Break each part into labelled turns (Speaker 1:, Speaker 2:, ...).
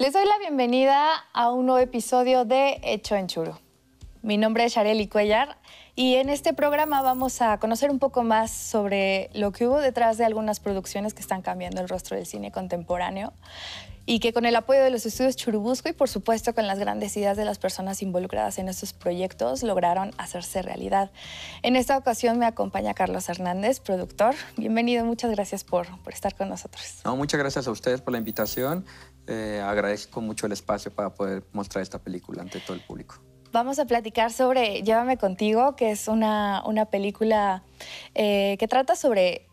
Speaker 1: Les doy la bienvenida a un nuevo episodio de Hecho en Churu. Mi nombre es Shareli Cuellar y en este programa vamos a conocer un poco más sobre lo que hubo detrás de algunas producciones que están cambiando el rostro del cine contemporáneo y que con el apoyo de los estudios Churubusco y por supuesto con las grandes ideas de las personas involucradas en estos proyectos lograron hacerse realidad. En esta ocasión me acompaña Carlos Hernández, productor. Bienvenido, muchas gracias por estar con nosotros.
Speaker 2: No, muchas gracias a ustedes por la invitación. Agradezco mucho el espacio para poder mostrar esta película ante todo el público.
Speaker 1: Vamos a platicar sobre Llévame Contigo, que es una película que trata sobre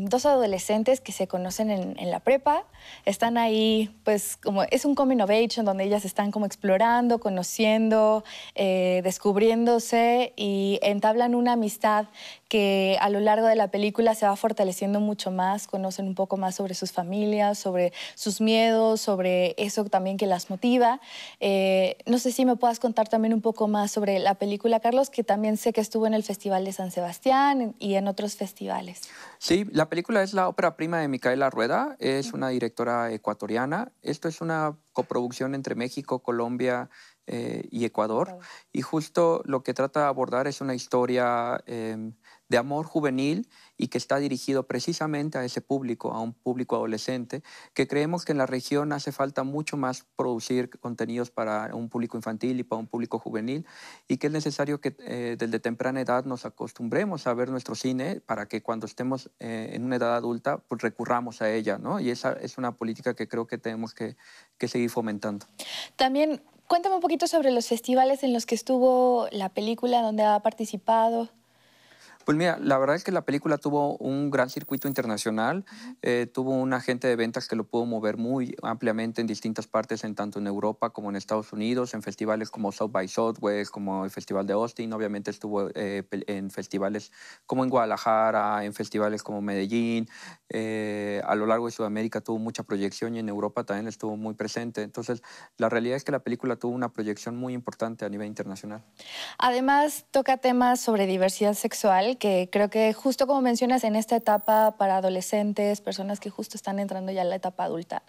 Speaker 1: dos adolescentes que se conocen en la prepa. Están ahí, pues, como es un coming of age en donde ellas están como explorando, conociendo, descubriéndose y entablan una amistad que a lo largo de la película se va fortaleciendo mucho más, conocen un poco más sobre sus familias, sobre sus miedos, sobre eso también que las motiva. No sé si me puedas contar también un poco más sobre la película, Carlos, que también sé que estuvo en el Festival de San Sebastián y en otros festivales.
Speaker 2: Sí, la película es la ópera prima de Micaela Rueda, es una directora ecuatoriana. Esto es una coproducción entre México, Colombia y Ecuador. Y justo lo que trata de abordar es una historia de amor juvenil y que está dirigido precisamente a ese público, a un público adolescente, que creemos que en la región hace falta mucho más producir contenidos para un público infantil y para un público juvenil, y que es necesario que desde temprana edad nos acostumbremos a ver nuestro cine para que cuando estemos en una edad adulta pues recurramos a ella, ¿no? Y esa es una política que creo que tenemos que seguir fomentando.
Speaker 1: También cuéntame un poquito sobre los festivales en los que estuvo la película, donde ha participado.
Speaker 2: Pues mira, la verdad es que la película tuvo un gran circuito internacional, tuvo un agente de ventas que lo pudo mover muy ampliamente en distintas partes, tanto en Europa como en Estados Unidos, en festivales como South by Southwest, como el Festival de Austin. Obviamente estuvo en festivales como en Guadalajara, en festivales como Medellín. A lo largo de Sudamérica tuvo mucha proyección y en Europa también estuvo muy presente. Entonces, la realidad es que la película tuvo una proyección muy importante a nivel internacional.
Speaker 1: Además, toca temas sobre diversidad sexual, que creo que justo como mencionas en esta etapa para adolescentes, personas que justo están entrando ya en la etapa adulta,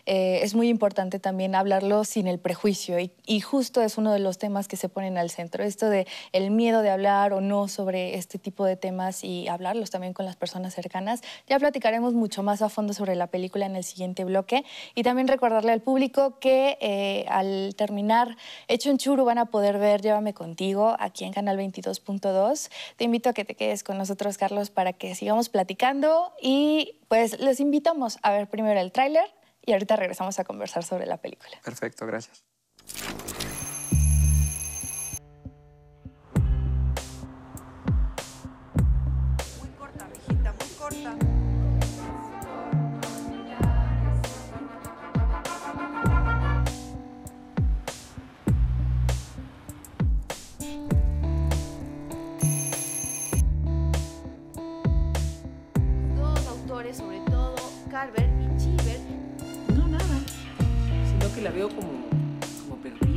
Speaker 1: es muy importante también hablarlo sin el prejuicio y justo es uno de los temas que se ponen al centro, esto de el miedo de hablar o no sobre este tipo de temas y hablarlos también con las personas cercanas. Ya platicaremos mucho más a fondo sobre la película en el siguiente bloque y también recordarle al público que al terminar Hecho en Churu van a poder ver Llévame Contigo aquí en Canal 22.2. Te invito a que te quedes con nosotros, Carlos, para que sigamos platicando y pues les invitamos a ver primero el tráiler y ahorita regresamos a conversar sobre la película.
Speaker 2: Perfecto, gracias.
Speaker 3: Muy corta, mijita, muy corta.
Speaker 4: Dos autores, sobre todo Carver y Cheever.
Speaker 5: No, nada. Sino que la veo como perdida.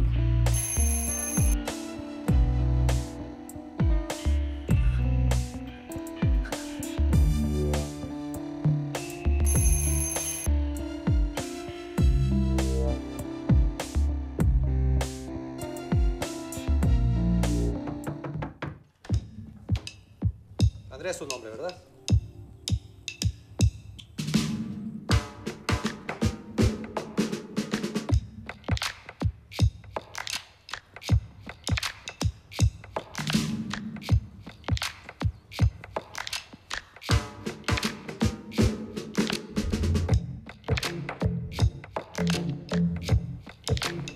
Speaker 6: Andrea es su nombre, ¿verdad?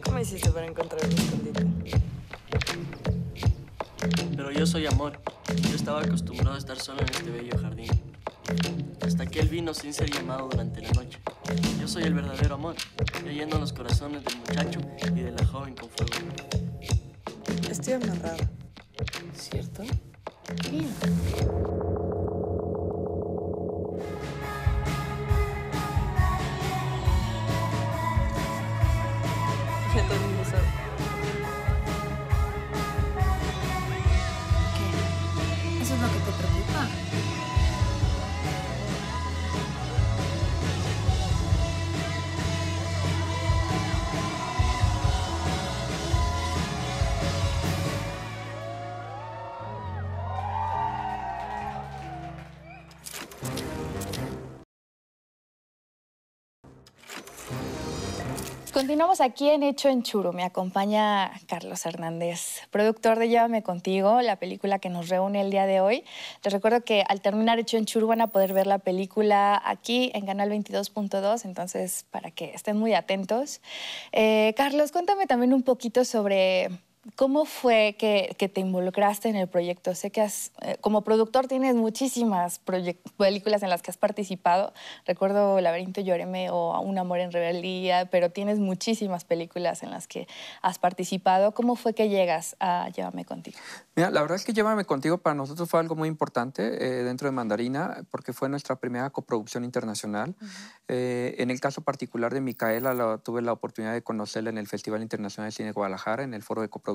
Speaker 7: ¿Cómo hiciste para encontrar un escondite?
Speaker 8: Pero yo soy amor. Yo estaba acostumbrado a estar solo en este bello jardín. Hasta que él vino sin ser llamado durante la noche. Yo soy el verdadero amor, leyendo los corazones del muchacho y de la joven con fuego.
Speaker 7: Estoy amarrada.
Speaker 5: ¿Cierto?
Speaker 7: Bien. Ya todo el mundo sabe.
Speaker 4: ¿Qué? ¿Eso es lo que te preocupa?
Speaker 1: Continuamos aquí en Hecho en Churo. Me acompaña Carlos Hernández, productor de Llévame Contigo, la película que nos reúne el día de hoy. Les recuerdo que al terminar Hecho en Churo van a poder ver la película aquí en Canal 22.2, entonces para que estén muy atentos. Carlos, cuéntame también un poquito sobre cómo fue que te involucraste en el proyecto. Sé que como productor tienes muchísimas películas en las que has participado. Recuerdo Laberinto Llóreme o Un amor en rebeldía, pero tienes muchísimas películas en las que has participado. ¿Cómo fue que llegas a Llévame Contigo?
Speaker 2: Mira, la verdad es que Llévame Contigo para nosotros fue algo muy importante dentro de Mandarina, porque fue nuestra primera coproducción internacional. En el caso particular de Micaela, tuve la oportunidad de conocerla en el Festival Internacional de Cine de Guadalajara, en el foro de coproducción.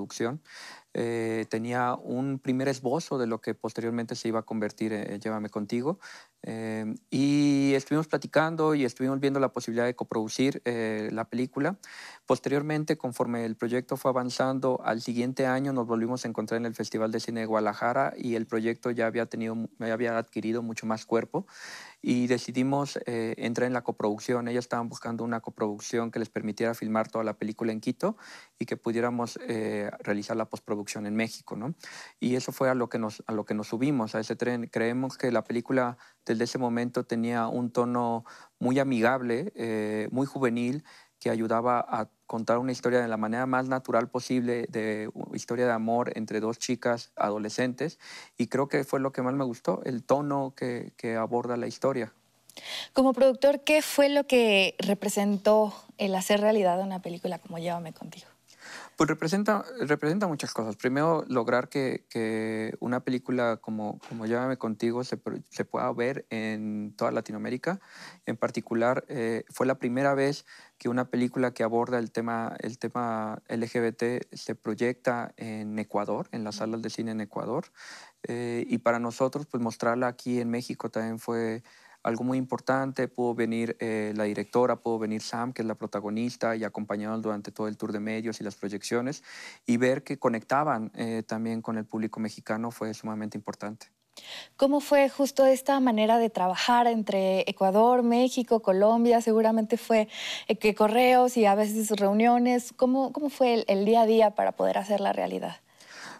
Speaker 2: Tenía un primer esbozo de lo que posteriormente se iba a convertir en Llévame Contigo. Y estuvimos platicando y estuvimos viendo la posibilidad de coproducir la película. Posteriormente, conforme el proyecto fue avanzando, al siguiente año nos volvimos a encontrar en el Festival de Cine de Guadalajara y el proyecto ya había adquirido mucho más cuerpo y decidimos entrar en la coproducción. Ellas estaban buscando una coproducción que les permitiera filmar toda la película en Quito y que pudiéramos realizar la postproducción en México, ¿no? Y eso fue a lo que nos subimos, a ese tren. Creemos que la película desde ese momento tenía un tono muy amigable, muy juvenil, que ayudaba a contar una historia de la manera más natural posible, de una historia de amor entre dos chicas adolescentes, y creo que fue lo que más me gustó, el tono que aborda la historia.
Speaker 1: Como productor, ¿qué fue lo que representó el hacer realidad una película como Llévame Contigo?
Speaker 2: Pues representa muchas cosas. Primero, lograr que una película como Llévame Contigo se pueda ver en toda Latinoamérica. En particular, fue la primera vez que una película que aborda el tema LGBT se proyecta en Ecuador, en las salas de cine en Ecuador. Y para nosotros, pues mostrarla aquí en México también fue algo muy importante. Pudo venir la directora, pudo venir Sam, que es la protagonista, y acompañarnos durante todo el tour de medios y las proyecciones, y ver que conectaban también con el público mexicano fue sumamente importante.
Speaker 1: ¿Cómo fue justo esta manera de trabajar entre Ecuador, México, Colombia? Seguramente fue que correos y a veces reuniones. ¿Cómo fue el día a día para poder hacer la realidad?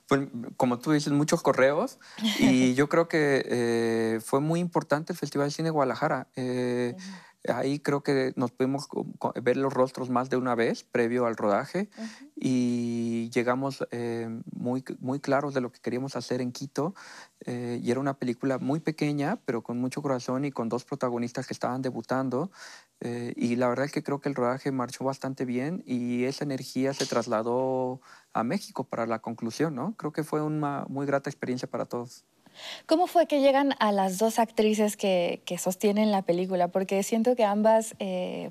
Speaker 2: Pues, como tú dices, muchos correos y yo creo que fue muy importante el Festival de Cine de Guadalajara. Ahí creo que nos pudimos ver los rostros más de una vez previo al rodaje y llegamos muy claros de lo que queríamos hacer en Quito. Y era una película muy pequeña, pero con mucho corazón y con dos protagonistas que estaban debutando. Y la verdad es que creo que el rodaje marchó bastante bien y esa energía se trasladó a México para la conclusión, ¿no? Creo que fue una muy grata experiencia para todos.
Speaker 1: ¿Cómo fue que llegan a las dos actrices que sostienen la película? Porque siento que ambas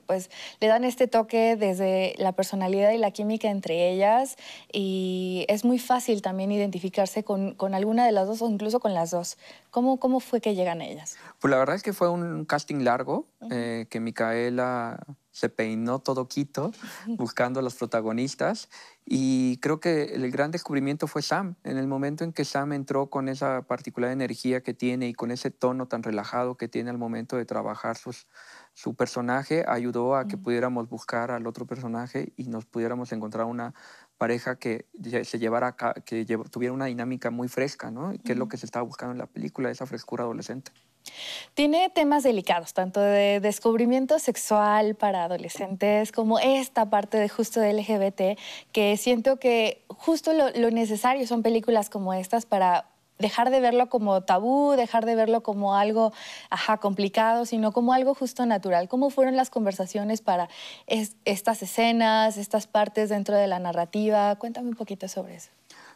Speaker 1: pues, le dan este toque desde la personalidad y la química entre ellas y es muy fácil también identificarse con alguna de las dos o incluso con las dos. ¿Cómo fue que llegan ellas?
Speaker 2: Pues la verdad es que fue un casting largo, que Micaela se peinó todo Quito buscando a los protagonistas y creo que el gran descubrimiento fue Sam. En el momento en que Sam entró con esa particular energía que tiene y con ese tono tan relajado que tiene al momento de trabajar su personaje, ayudó a que pudiéramos buscar al otro personaje y nos pudiéramos encontrar una pareja que tuviera una dinámica muy fresca, ¿no? Que es lo que se estaba buscando en la película, esa frescura adolescente.
Speaker 1: Tiene temas delicados, tanto de descubrimiento sexual para adolescentes como esta parte de justo de LGBT, que siento que justo lo necesario son películas como estas para dejar de verlo como tabú, dejar de verlo como algo complicado, sino como algo justo natural. ¿Cómo fueron las conversaciones para estas escenas, estas partes dentro de la narrativa? Cuéntame un poquito sobre eso.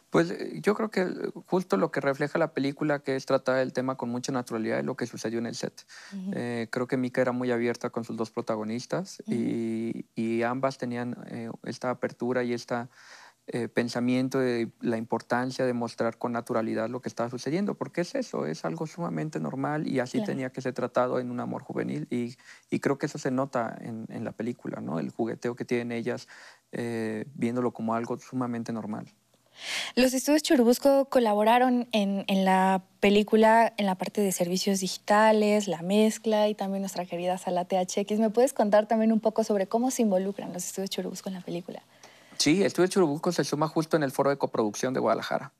Speaker 2: Pues yo creo que justo lo que refleja la película, que es tratar el tema con mucha naturalidad, es lo que sucedió en el set. Creo que Mika era muy abierta con sus dos protagonistas y ambas tenían esta apertura y este pensamiento de la importancia de mostrar con naturalidad lo que estaba sucediendo, porque es eso, es algo sumamente normal y así tenía que ser tratado en un amor juvenil y creo que eso se nota en la película, ¿no? El jugueteo que tienen ellas viéndolo como algo sumamente normal.
Speaker 1: Los estudios Churubusco colaboraron en la película, en la parte de servicios digitales, la mezcla y también nuestra querida sala THX. ¿Me puedes contar también un poco sobre cómo se involucran los estudios Churubusco en la película?
Speaker 2: Sí, Estudio Churubusco se suma justo en el foro de coproducción de Guadalajara.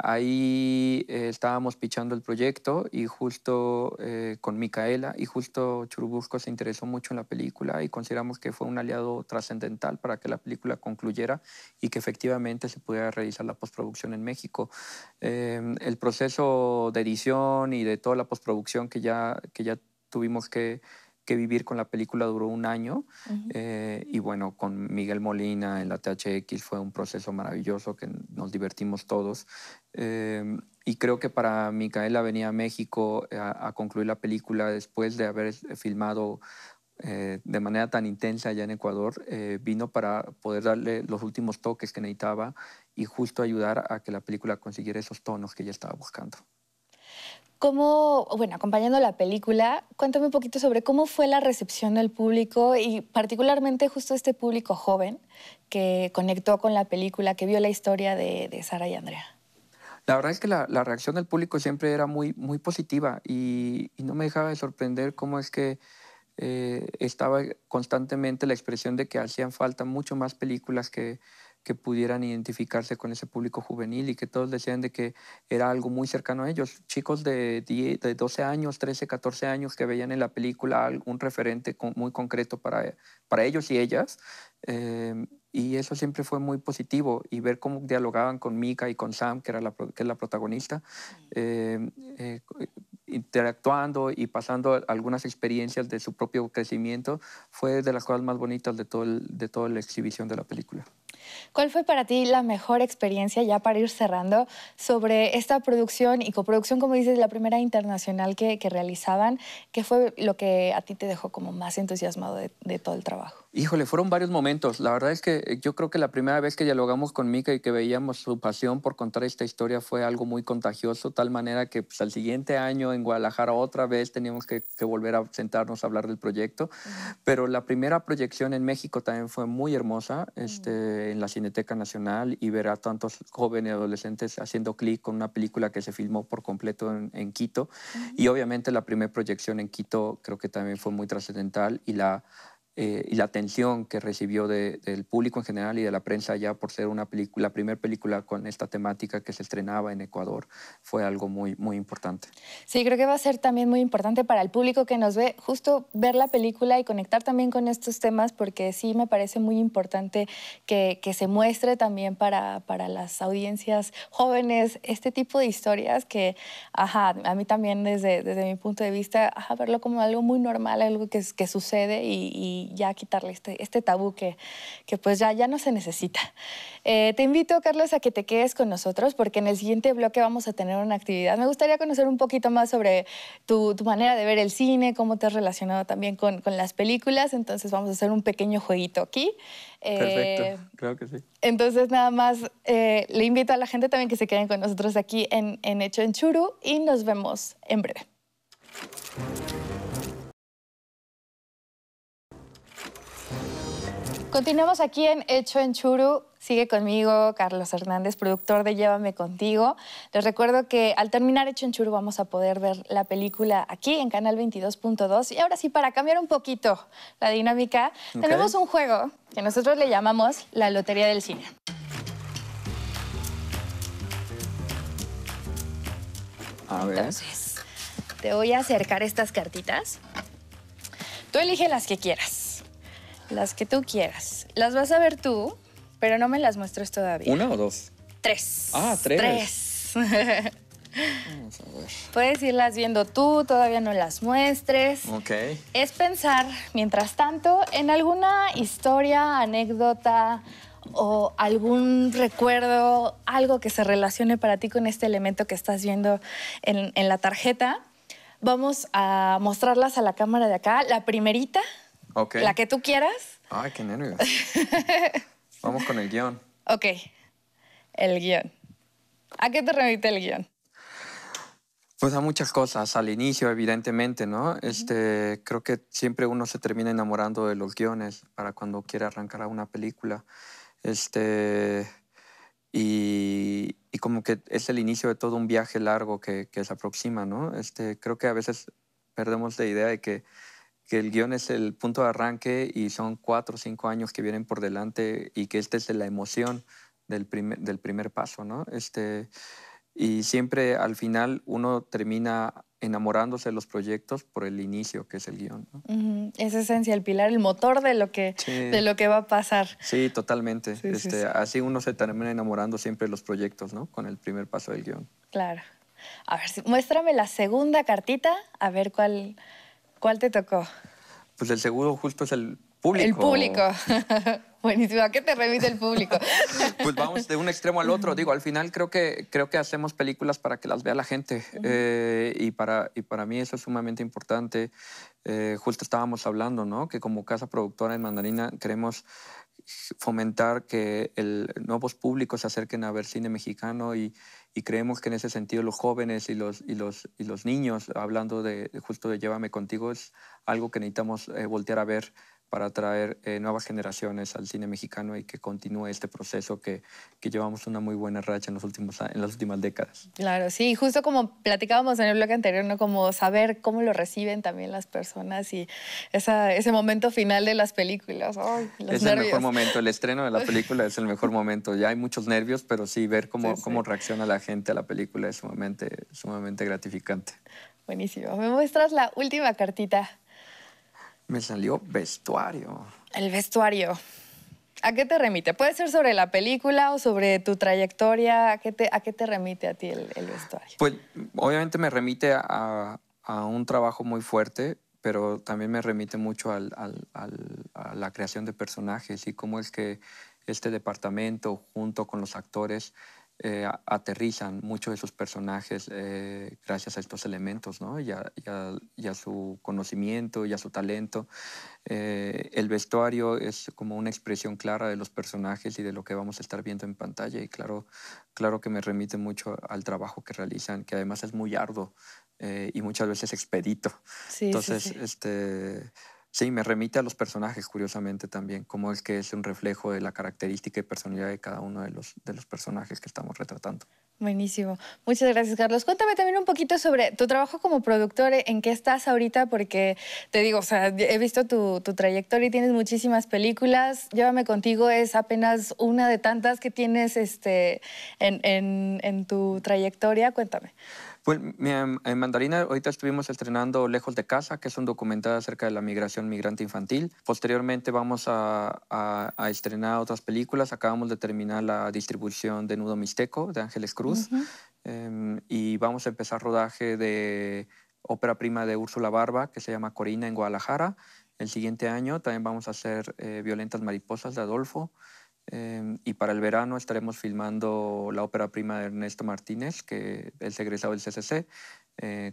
Speaker 2: Ahí estábamos pichando el proyecto y justo con Micaela, y justo Churubusco se interesó mucho en la película y consideramos que fue un aliado trascendental para que la película concluyera y que efectivamente se pudiera realizar la postproducción en México. El proceso de edición y de toda la postproducción que ya tuvimos que vivir con la película duró un año. Y bueno, con Miguel Molina en la THX fue un proceso maravilloso que nos divertimos todos. Y creo que para Micaela venir a México a concluir la película después de haber filmado de manera tan intensa allá en Ecuador, vino para poder darle los últimos toques que necesitaba y justo ayudar a que la película consiguiera esos tonos que ella estaba buscando.
Speaker 1: ¿Cómo, bueno, acompañando la película, cuéntame un poquito sobre cómo fue la recepción del público y particularmente justo este público joven que conectó con la película, que vio la historia de Sara y Andrea?
Speaker 2: La verdad es que la reacción del público siempre era muy, muy positiva y no me dejaba de sorprender cómo es que estaba constantemente la expresión de que hacían falta mucho más películas que pudieran identificarse con ese público juvenil y que todos decían de que era algo muy cercano a ellos. Chicos de 12 años, 13, 14 años que veían en la película un referente muy concreto para ellos y ellas. Y eso siempre fue muy positivo. Y ver cómo dialogaban con Mika y con Sam, que es la protagonista, interactuando y pasando algunas experiencias de su propio crecimiento, fue de las cosas más bonitas de toda la exhibición de la película.
Speaker 1: ¿Cuál fue para ti la mejor experiencia, ya para ir cerrando, sobre esta producción y coproducción, como dices, la primera internacional que realizaban? ¿Qué fue lo que a ti te dejó como más entusiasmado de todo el trabajo?
Speaker 2: Híjole, fueron varios momentos. La verdad es que yo creo que la primera vez que dialogamos con Mika y que veíamos su pasión por contar esta historia fue algo muy contagioso, tal manera que pues, al siguiente año en Guadalajara otra vez teníamos que volver a sentarnos a hablar del proyecto. Pero la primera proyección en México también fue muy hermosa, en la Cineteca Nacional, y ver a tantos jóvenes y adolescentes haciendo clic con una película que se filmó por completo en Quito. Y obviamente la primera proyección en Quito creo que también fue muy trascendental y la atención que recibió del público en general y de la prensa ya por ser la primera película con esta temática que se estrenaba en Ecuador fue algo muy, muy importante.
Speaker 1: Sí, creo que va a ser también muy importante para el público que nos ve, justo ver la película y conectar también con estos temas, porque sí me parece muy importante que se muestre también para las audiencias jóvenes este tipo de historias que, a mí también desde mi punto de vista, verlo como algo muy normal, algo que sucede y ya quitarle este tabú que pues ya no se necesita. Te invito, Carlos, a que te quedes con nosotros porque en el siguiente bloque vamos a tener una actividad. Me gustaría conocer un poquito más sobre tu manera de ver el cine, cómo te has relacionado también con las películas. Entonces vamos a hacer un pequeño jueguito aquí.
Speaker 2: Perfecto, creo que sí.
Speaker 1: Entonces nada más le invito a la gente también que se queden con nosotros aquí en Hecho en Churu y nos vemos en breve. Continuamos aquí en Hecho en Churu. Sigue conmigo Carlos Hernández, productor de Llévame Contigo. Les recuerdo que al terminar Hecho en Churu vamos a poder ver la película aquí en Canal 22.2. Y ahora sí, para cambiar un poquito la dinámica, tenemos un juego que nosotros le llamamos la Lotería del Cine.
Speaker 2: A ver.
Speaker 1: Entonces, te voy a acercar estas cartitas. Tú elige las que quieras. Las que tú quieras. Las vas a ver tú, pero no me las muestres todavía.
Speaker 2: ¿Una o dos?
Speaker 1: 3.
Speaker 2: Ah, 3.
Speaker 1: 3.
Speaker 2: Vamos a ver.
Speaker 1: Puedes irlas viendo tú, todavía no las muestres.
Speaker 2: Ok.
Speaker 1: Es pensar, mientras tanto, en alguna historia, anécdota o algún recuerdo, algo que se relacione para ti con este elemento que estás viendo en la tarjeta. Vamos a mostrarlas a la cámara de acá. La primerita.
Speaker 2: Okay.
Speaker 1: La que tú quieras.
Speaker 2: Ay, qué nervios. Vamos con el guión.
Speaker 1: Ok, el guión. ¿A qué te remite el guión?
Speaker 2: Pues a muchas cosas. Al inicio, evidentemente, ¿no? Creo que siempre uno se termina enamorando de los guiones para cuando quiere arrancar a una película. y como que es el inicio de todo un viaje largo que se aproxima, ¿no? Creo que a veces perdemos la idea de que el guión es el punto de arranque y son 4 o 5 años que vienen por delante y que es la emoción del primer paso, ¿no? Y siempre al final uno termina enamorándose de los proyectos por el inicio, que es el guión, ¿no?
Speaker 1: Es esencia, el pilar, el motor de lo que va a pasar.
Speaker 2: Sí, totalmente.
Speaker 1: Sí.
Speaker 2: Así uno se termina enamorando siempre de los proyectos, ¿no? Con el primer paso del guión.
Speaker 1: Claro. A ver, muéstrame la segunda cartita, a ver cuál te tocó.
Speaker 2: Pues el segundo justo es el público.
Speaker 1: El público. Buenísimo. ¿A qué te remite el público?
Speaker 2: Pues vamos de un extremo al otro. Digo, al final creo que hacemos películas para que las vea la gente. Y para mí eso es sumamente importante. Justo estábamos hablando, ¿no? Que como casa productora en Mandarina queremos fomentar que nuevos públicos se acerquen a ver cine mexicano y creemos que en ese sentido los jóvenes y los niños, hablando justo de Llévame Contigo, es algo que necesitamos voltear a ver para atraer nuevas generaciones al cine mexicano y que continúe este proceso que llevamos una muy buena racha en las últimas décadas.
Speaker 1: Claro, sí, justo como platicábamos en el bloque anterior, ¿no? Como saber cómo lo reciben también las personas y ese momento final de las películas. ¡Ay, los
Speaker 2: es
Speaker 1: nervios!
Speaker 2: El mejor momento, el estreno de la película es el mejor momento. Ya hay muchos nervios, pero sí, ver cómo reacciona la gente a la película es sumamente gratificante.
Speaker 1: Buenísimo. ¿Me muestras la última cartita?
Speaker 2: Me salió vestuario.
Speaker 1: El vestuario. ¿A qué te remite? Puede ser sobre la película o sobre tu trayectoria. ¿A qué te remite a ti el vestuario?
Speaker 2: Pues obviamente me remite a un trabajo muy fuerte, pero también me remite mucho a la creación de personajes y cómo es que este departamento, junto con los actores, aterrizan muchos de sus personajes gracias a estos elementos, ¿no? y a su conocimiento y a su talento. El vestuario es como una expresión clara de los personajes y de lo que vamos a estar viendo en pantalla y claro que me remite mucho al trabajo que realizan, que además es muy arduo y muchas veces expedito.
Speaker 1: Sí,
Speaker 2: entonces,
Speaker 1: sí.
Speaker 2: Sí, me remite a los personajes, curiosamente, también, como es que es un reflejo de la característica y personalidad de cada uno de los personajes que estamos retratando.
Speaker 1: Buenísimo. Muchas gracias, Carlos. Cuéntame también un poquito sobre tu trabajo como productor, en qué estás ahorita, porque te digo, o sea, he visto tu trayectoria y tienes muchísimas películas. Llévame Contigo es apenas una de tantas que tienes en tu trayectoria. Cuéntame.
Speaker 2: Pues en Mandarina ahorita estuvimos estrenando Lejos de Casa, que es un documental acerca de la migración migrante infantil. Posteriormente vamos a estrenar otras películas. Acabamos de terminar la distribución de Nudo Mixteco, de Ángeles Cruz. Y vamos a empezar rodaje de ópera prima de Úrsula Barba, que se llama Corina, en Guadalajara. El siguiente año también vamos a hacer Violentas Mariposas, de Adolfo. Y para el verano estaremos filmando la ópera prima de Ernesto Martínez, que es egresado del CCC,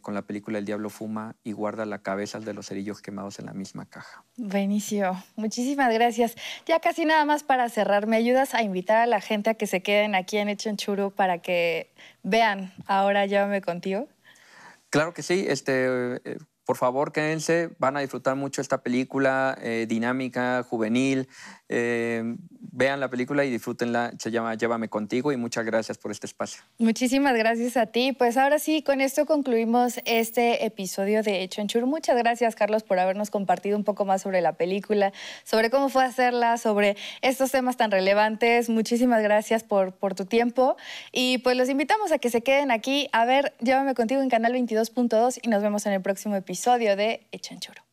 Speaker 2: con la película El Diablo Fuma y guarda la cabeza de los cerillos quemados en la misma caja.
Speaker 1: Buenísimo. Muchísimas gracias. Ya casi nada más para cerrar, ¿me ayudas a invitar a la gente a que se queden aquí en Echanchuru para que vean ahora Llévame Contigo?
Speaker 2: Claro que sí. Por favor, quédense, van a disfrutar mucho esta película dinámica, juvenil. Vean la película y disfrútenla. Se llama Llévame Contigo y muchas gracias por este espacio.
Speaker 1: Muchísimas gracias a ti. Pues ahora sí, con esto concluimos este episodio de Echanchuru. Muchas gracias, Carlos, por habernos compartido un poco más sobre la película, sobre cómo fue hacerla, sobre estos temas tan relevantes. Muchísimas gracias por tu tiempo. Y pues los invitamos a que se queden aquí a ver Llévame Contigo en Canal 22.2 y nos vemos en el próximo episodio de Echanchuru.